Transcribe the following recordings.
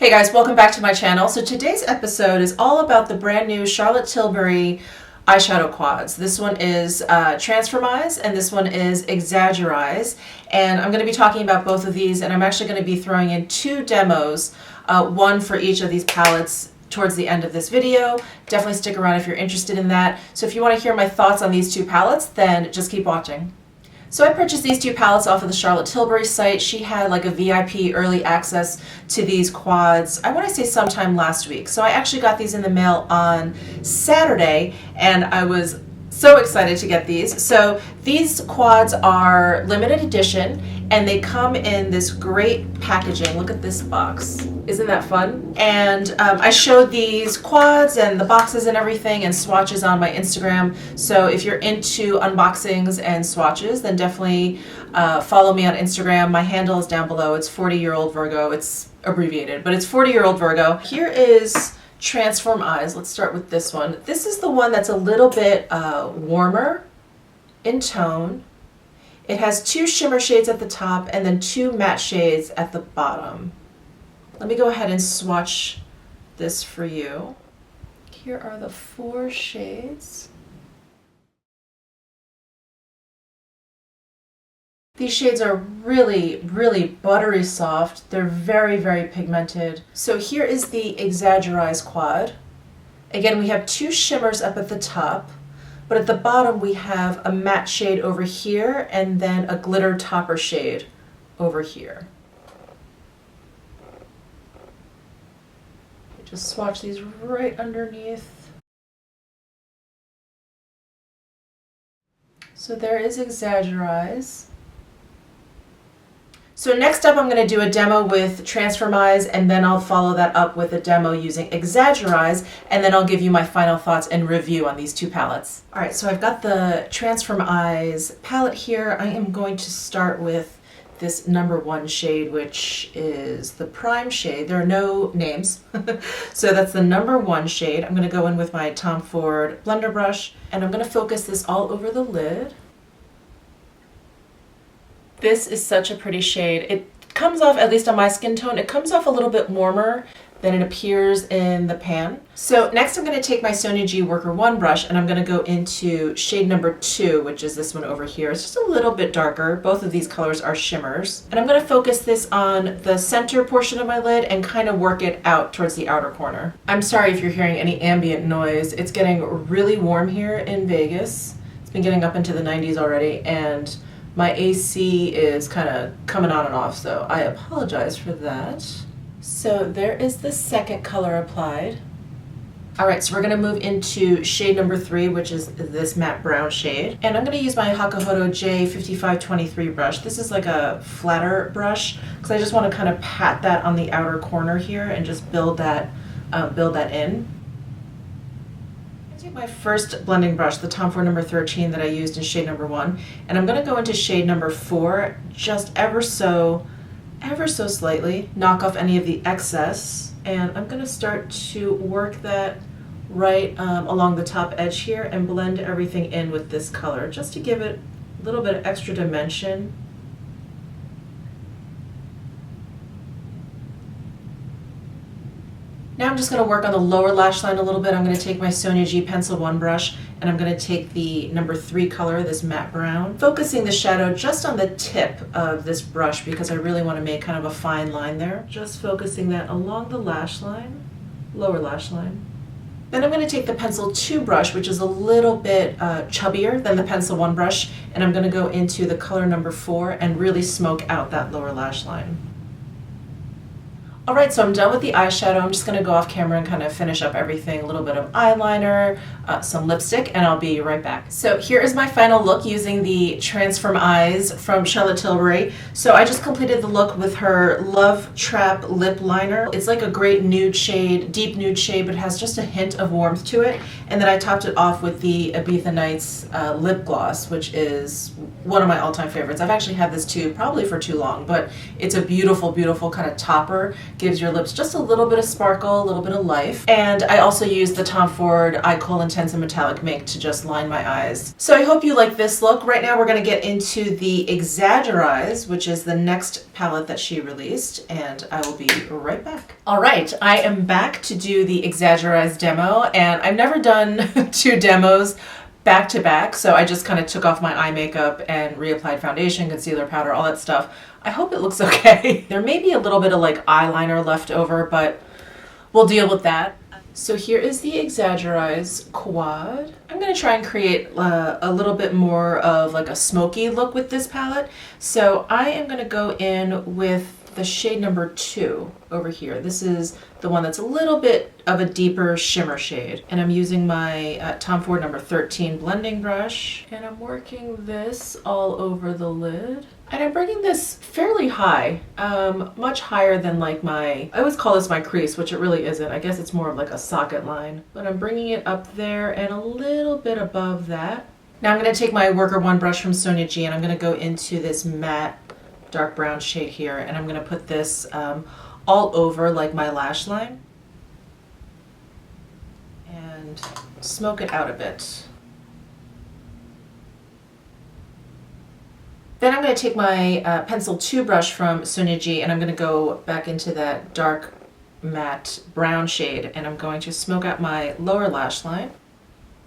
Hey guys, welcome back to my channel. So today's episode is all about the brand new Charlotte Tilbury eyeshadow quads. This one is Transform-Eyes and this one is Exagger-Eyes. And I'm going to be talking about both of these, and I'm actually going to be throwing in two demos, one for each of these palettes towards the end of this video. Definitely stick around if you're interested in that. So if you want to hear my thoughts on these two palettes, then just keep watching. So I purchased these two palettes off of the Charlotte Tilbury site. She had like a VIP early access to these quads, I want to say sometime last week. So I actually got these in the mail on Saturday, and I was so excited to get these. So these quads are limited edition, and they come in this great packaging. Look at this box. Isn't that fun? And I showed these quads and the boxes and everything and swatches on my Instagram. So if you're into unboxings and swatches, then definitely follow me on Instagram. My handle is down below. It's 40-year-old Virgo. It's abbreviated, but it's 40-year-old Virgo. Here is Transform-Eyes. Let's start with this one. This is the one that's a little bit warmer in tone. It has two shimmer shades at the top and then two matte shades at the bottom. Let me go ahead and swatch this for you. Here are the four shades. These shades are really, really buttery soft. They're very, very pigmented. So here is the Exagger-Eyes quad. Again, we have two shimmers up at the top, but at the bottom we have a matte shade over here and then a glitter topper shade over here. Just swatch these right underneath. So there is Exagger-Eyes. So next up I'm going to do a demo with Transform-Eyes, and then I'll follow that up with a demo using Exagger-Eyes, and then I'll give you my final thoughts and review on these two palettes. Alright, so I've got the Transform-Eyes palette here. I am going to start with this number one shade, which is the prime shade. There are no names. So that's the number one shade. I'm going to go in with my Tom Ford blender brush, and I'm going to focus this all over the lid. This is such a pretty shade. It comes off, at least on my skin tone, it comes off a little bit warmer than it appears in the pan. So next I'm going to take my Sonia G Worker 1 brush, and I'm going to go into shade number 2, which is this one over here. It's just a little bit darker. Both of these colors are shimmers. And I'm going to focus this on the center portion of my lid and kind of work it out towards the outer corner. I'm sorry if you're hearing any ambient noise. It's getting really warm here in Vegas. It's been getting up into the 90s already, and my AC is kind of coming on and off, so I apologize for that. So there is the second color applied. Alright, so we're going to move into shade number 3, which is this matte brown shade. And I'm going to use my Hakuhodo J5523 brush. This is like a flatter brush, because I just want to kind of pat that on the outer corner here and just build that in. My first blending brush, the Tom Ford number 13 that I used in shade number 1, and I'm going to go into shade number 4, just ever so slightly, knock off any of the excess, and I'm going to start to work that right along the top edge here and blend everything in with this color, just to give it a little bit of extra dimension. Now I'm just going to work on the lower lash line a little bit. I'm going to take my Sonia G Pencil 1 brush, and I'm going to take the number 3 color, this matte brown, focusing the shadow just on the tip of this brush because I really want to make kind of a fine line there. Just focusing that along the lash line, lower lash line. Then I'm going to take the Pencil 2 brush, which is a little bit chubbier than the Pencil 1 brush, and I'm going to go into the color number 4 and really smoke out that lower lash line. Alright, so I'm done with the eyeshadow. I'm just going to go off camera and kind of finish up everything. A little bit of eyeliner, some lipstick, and I'll be right back. So here is my final look using the Transform-Eyes from Charlotte Tilbury. So I just completed the look with her Love Trap lip liner. It's like a great nude shade, deep nude shade, but it has just a hint of warmth to it. And then I topped it off with the Ibiza Nights lip gloss, which is one of my all-time favorites. I've actually had this too, probably for too long, but it's a beautiful, beautiful kind of topper. gives your lips just a little bit of sparkle, a little bit of life. And I also use the Tom Ford Eye Kohl Intense and Metallic Mink to just line my eyes. So I hope you like this look. Right now we're going to get into the Exagger-Eyes, which is the next palette that she released, and I will be right back. All right, I am back to do the Exagger-Eyes demo, and I've never done 2 demos back to back, so I just kind of took off my eye makeup and reapplied foundation, concealer, powder, all that stuff. I hope it looks okay. There may be a little bit of like eyeliner left over, but we'll deal with that. So here is the Exagger-Eyes quad. I'm going to try and create a little bit more of like a smoky look with this palette. So I am going to go in with the shade number 2 over here. This is the one that's a little bit of a deeper shimmer shade. And I'm using my Tom Ford number 13 blending brush. And I'm working this all over the lid. And I'm bringing this fairly high, much higher than like I always call this my crease, which it really isn't. I guess it's more of like a socket line. But I'm bringing it up there and a little bit above that. Now I'm going to take my Worker 1 brush from Sonia G and I'm going to go into this matte dark brown shade here, and I'm going to put this all over like my lash line and smoke it out a bit. Then I'm going to take my Pencil 2 brush from Sonia G and I'm going to go back into that dark matte brown shade and I'm going to smoke out my lower lash line.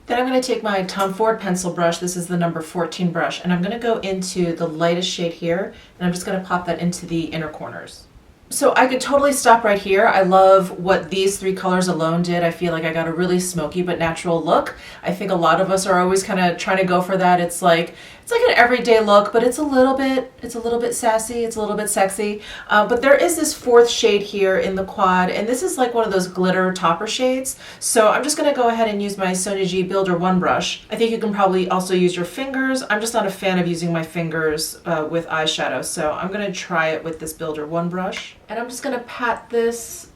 Then I'm going to take my Tom Ford pencil brush, this is the number 14 brush, and I'm going to go into the lightest shade here, and I'm just going to pop that into the inner corners. So I could totally stop right here. I love what these 3 colors alone did. I feel like I got a really smoky but natural look. I think a lot of us are always kind of trying to go for that. It's like an everyday look, but it's a little bit sassy, it's a little bit sexy. But there is this 4th shade here in the quad, and this is like one of those glitter topper shades. So I'm just going to go ahead and use my Sonia G Builder 1 brush. I think you can probably also use your fingers. I'm just not a fan of using my fingers with eyeshadow, so I'm going to try it with this Builder 1 brush. And I'm just going to pat this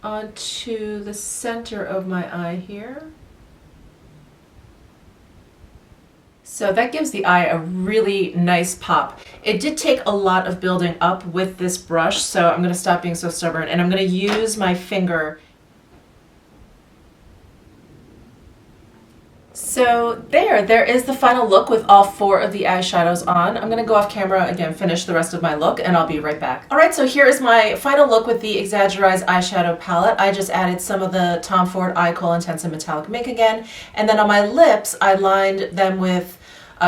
onto the center of my eye here. So that gives the eye a really nice pop. It did take a lot of building up with this brush, so I'm going to stop being so stubborn and I'm going to use my finger. So there is the final look with all 4 of the eyeshadows on. I'm going to go off camera again, finish the rest of my look, and I'll be right back. Alright, so here is my final look with the Exagger-Eyes eyeshadow palette. I just added some of the Tom Ford Eye Kohl Intense and Metallic Mink again, and then on my lips I lined them with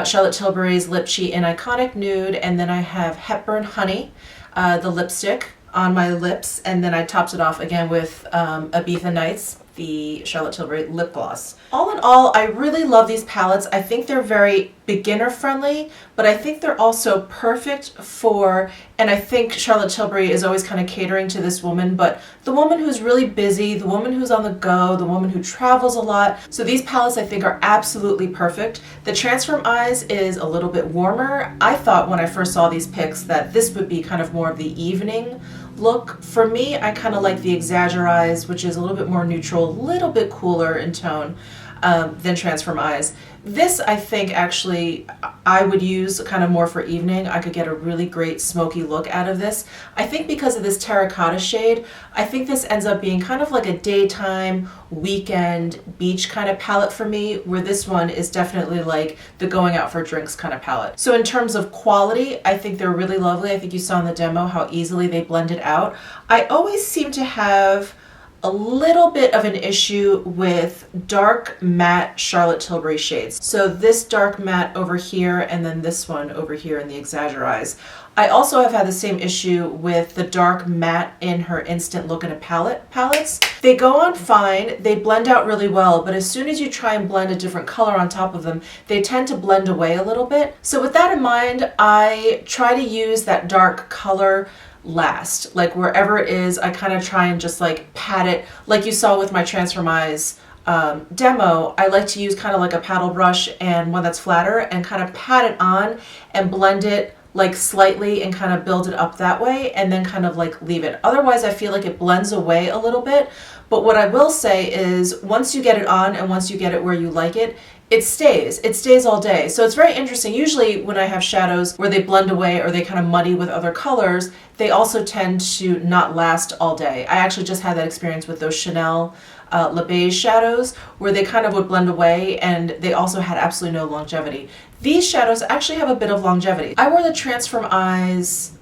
Charlotte Tilbury's Lip Cheat in Iconic Nude, and then I have Hepburn Honey, the lipstick on my lips, and then I topped it off again with Ibiza Nights, the Charlotte Tilbury lip gloss. All in all, I really love these palettes. I think they're very beginner friendly, but I think they're also perfect for, and I think Charlotte Tilbury is always kind of catering to this woman, but the woman who's really busy, the woman who's on the go, the woman who travels a lot. So these palettes I think are absolutely perfect. The Transform-Eyes is a little bit warmer. I thought when I first saw these pics that this would be kind of more of the evening look. For me, I kind of like the Exagger-Eyes, which is a little bit more neutral, a little bit cooler in tone than Transform-Eyes. This, I think, actually, I would use kind of more for evening. I could get a really great smoky look out of this. I think because of this terracotta shade, I think this ends up being kind of like a daytime, weekend, beach kind of palette for me, where this one is definitely like the going out for drinks kind of palette. So in terms of quality, I think they're really lovely. I think you saw in the demo how easily they blended out. I always seem to have a little bit of an issue with dark matte Charlotte Tilbury shades. So this dark matte over here and then this one over here in the Exagger-Eyes. I also have had the same issue with the dark matte in her Instant Look in a Palette palettes. They go on fine, they blend out really well, but as soon as you try and blend a different color on top of them, they tend to blend away a little bit. So with that in mind, I try to use that dark color last. Like wherever it is, I kind of try and just like pat it, like you saw with my Transform-Eyes demo. I like to use kind of like a paddle brush and one that's flatter and kind of pat it on and blend it like slightly and kind of build it up that way and then kind of like leave it. Otherwise I feel like it blends away a little bit. But what I will say is once you get it on and once you get it where you like it, it stays all day. So it's very interesting. Usually when I have shadows where they blend away or they kind of muddy with other colors, they also tend to not last all day. I actually just had that experience with those Chanel Le Beige shadows where they kind of would blend away, and they also had absolutely no longevity. These shadows actually have a bit of longevity. I wore the Transform-Eyes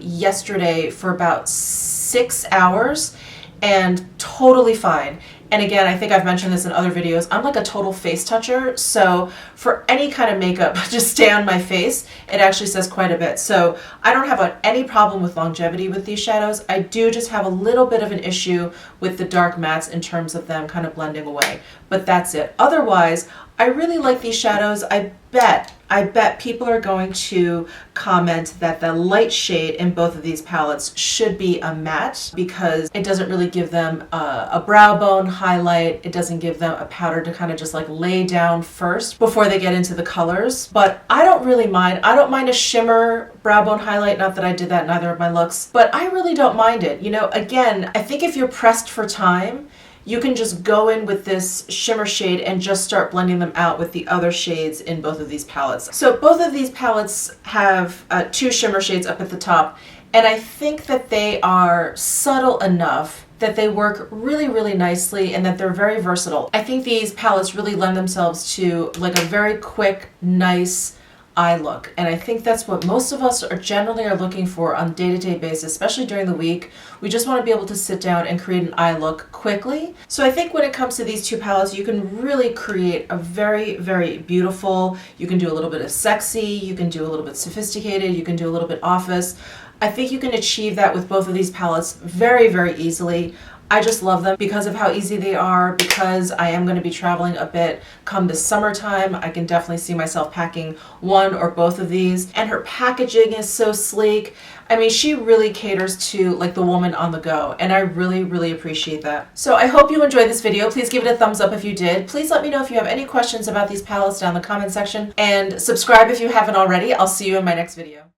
yesterday for about 6 hours and totally fine. And again, I think I've mentioned this in other videos, I'm like a total face toucher, so for any kind of makeup just stay on my face, it actually says quite a bit. So I don't have any problem with longevity with these shadows. I do just have a little bit of an issue with the dark mattes in terms of them kind of blending away, but that's it. Otherwise, I really like these shadows. I bet people are going to comment that the light shade in both of these palettes should be a matte because it doesn't really give them a brow bone highlight. It doesn't give them a powder to kind of just like lay down first before they get into the colors. But I don't really mind. I don't mind a shimmer brow bone highlight. Not that I did that in either of my looks, but I really don't mind it. You know, again, I think if you're pressed for time, you can just go in with this shimmer shade and just start blending them out with the other shades in both of these palettes. So both of these palettes have 2 shimmer shades up at the top, and I think that they are subtle enough that they work really, really nicely and that they're very versatile. I think these palettes really lend themselves to like a very quick, nice eye look, and I think that's what most of us are generally looking for on a day-to-day basis, especially during the week. We just want to be able to sit down and create an eye look quickly. So I think when it comes to these 2 palettes, you can really create a very, very beautiful, you can do a little bit of sexy, you can do a little bit sophisticated, you can do a little bit office. I think you can achieve that with both of these palettes very, very easily. I just love them because of how easy they are, because I am going to be traveling a bit come the summertime. I can definitely see myself packing one or both of these. And her packaging is so sleek. I mean, she really caters to like the woman on the go, and I really, really appreciate that. So I hope you enjoyed this video. Please give it a thumbs up if you did. Please let me know if you have any questions about these palettes down in the comment section, and subscribe if you haven't already. I'll see you in my next video.